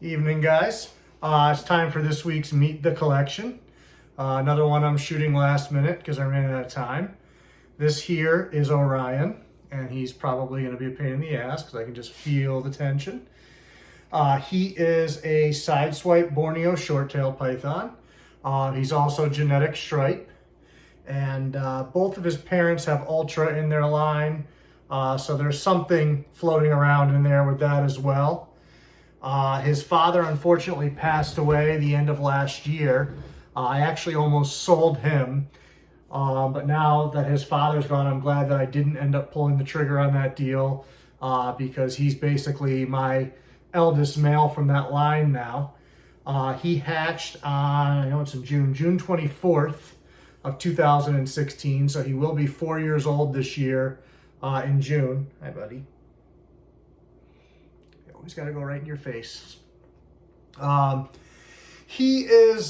Evening, guys. It's time for this week's Meet the Collection. Another one I'm shooting last minute because I ran out of time. This here is Orion, and he's probably going to be a pain in the ass because I can just feel the tension. He is a sideswipe Borneo short-tailed python. He's also genetic stripe, and both of his parents have ultra in their line, so there's something floating around in there with that as well. His father unfortunately passed away the end of last year. I actually almost sold him, but now that his father's gone, I'm glad that I didn't end up pulling the trigger on that deal because he's basically my eldest male from that line now. He hatched on, I know it's in June 24th of 2016, so he will be 4 years old this year in June. Hi, buddy. Always got to go right in your face. He's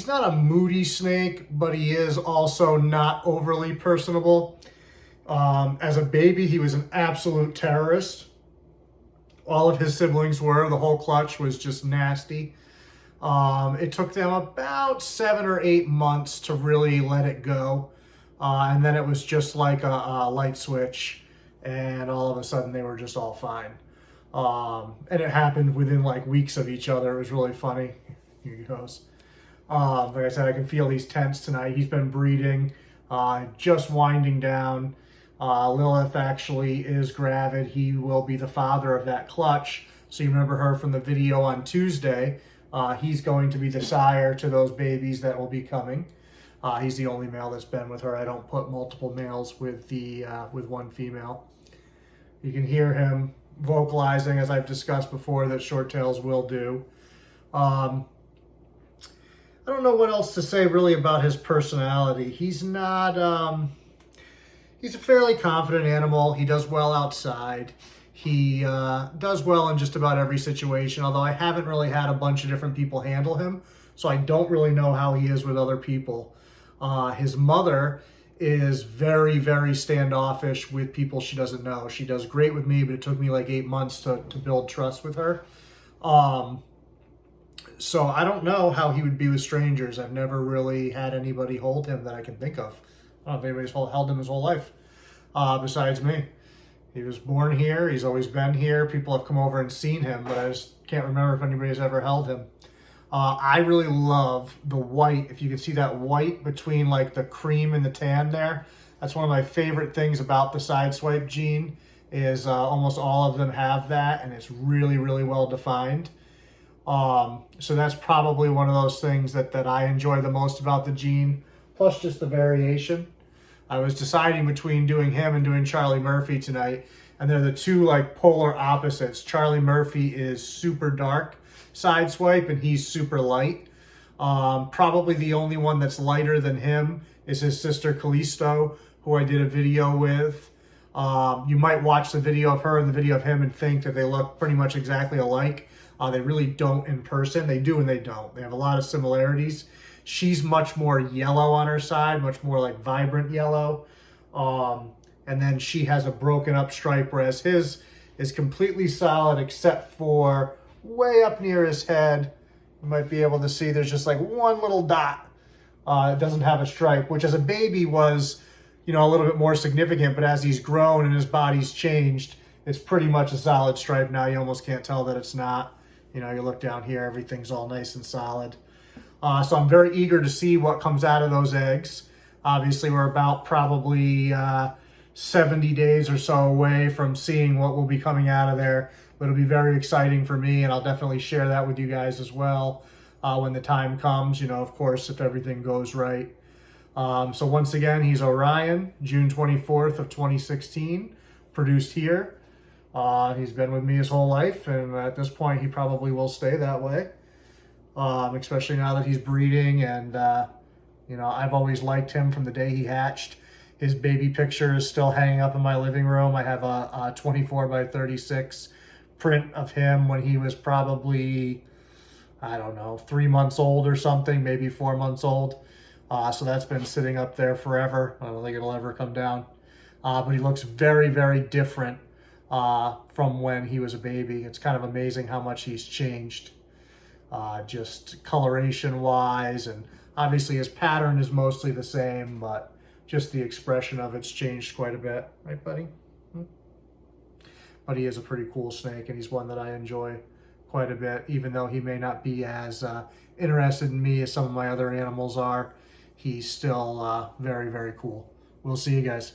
not a moody snake, but he is also not overly personable. As a baby, he was an absolute terrorist. All of his siblings were. The whole clutch was just nasty. It took them about 7 or 8 months to really let it go. And then it was just like a light switch, and all of a sudden they were just all fine. And it happened within like weeks of each other. It was really funny. Here he goes. Like I said, I can feel he's tense tonight. He's been breeding, just winding down. Lilith actually is gravid. He will be the father of that clutch. So you remember her from the video on Tuesday. He's going to be the sire to those babies that will be coming. He's the only male that's been with her. I don't put multiple males with with one female. You can hear him vocalizing, as I've discussed before, that short tails will do. I don't know what else to say really about his personality. He's not, he's a fairly confident animal. He does well outside. He does well in just about every situation, although I haven't really had a bunch of different people handle him, so I don't really know how he is with other people. His mother is very, very standoffish with people she doesn't know. She does great with me, but it took me like 8 months to build trust with her. So I don't know how he would be with strangers. I've never really had anybody hold him that I can think of. I don't know if anybody's held him his whole life besides me. He was born here. He's always been here. People have come over and seen him, but I just can't remember if anybody's ever held him. I really love the white. If you can see that white between like the cream and the tan there, that's one of my favorite things about the sideswipe gene is almost all of them have that, and it's really, really well defined. So that's probably one of those things that I enjoy the most about the gene, plus just the variation. I was deciding between doing him and doing Charlie Murphy tonight, and they're the two like polar opposites. Charlie Murphy is super dark sideswipe, and he's super light. Probably the only one that's lighter than him is his sister Callisto, who I did a video with. You might watch the video of her and the video of him and think that they look pretty much exactly alike. They really don't in person. They do and they don't. They have a lot of similarities. She's much more yellow on her side, much more like vibrant yellow. And then she has a broken up stripe, whereas his is completely solid except for way up near his head. You might be able to see there's just like one little dot. It doesn't have a stripe, which as a baby was, a little bit more significant, but as he's grown and his body's changed, it's pretty much a solid stripe now. You almost can't tell that it's not. You look down here, everything's all nice and solid. So I'm very eager to see what comes out of those eggs. Obviously, we're about probably 70 days or so away from seeing what will be coming out of there. But it'll be very exciting for me, and I'll definitely share that with you guys as well when the time comes, of course, if everything goes right. So once again, he's Orion, June 24th of 2016, produced here. He's been with me his whole life, and at this point, he probably will stay that way, especially now that he's breeding. And, I've always liked him from the day he hatched. His baby picture is still hanging up in my living room. I have a 24 by 36 print of him when he was probably, I don't know, 3 months old or something, maybe 4 months old. So that's been sitting up there forever. I don't think it'll ever come down. But he looks very, very different from when he was a baby. It's kind of amazing how much he's changed. just coloration wise, and obviously his pattern is mostly the same, but just the expression of it's changed quite a bit, right, buddy? But he is a pretty cool snake, and he's one that I enjoy quite a bit, even though he may not be as interested in me as some of my other animals are. He's still very, very cool. We'll see you guys.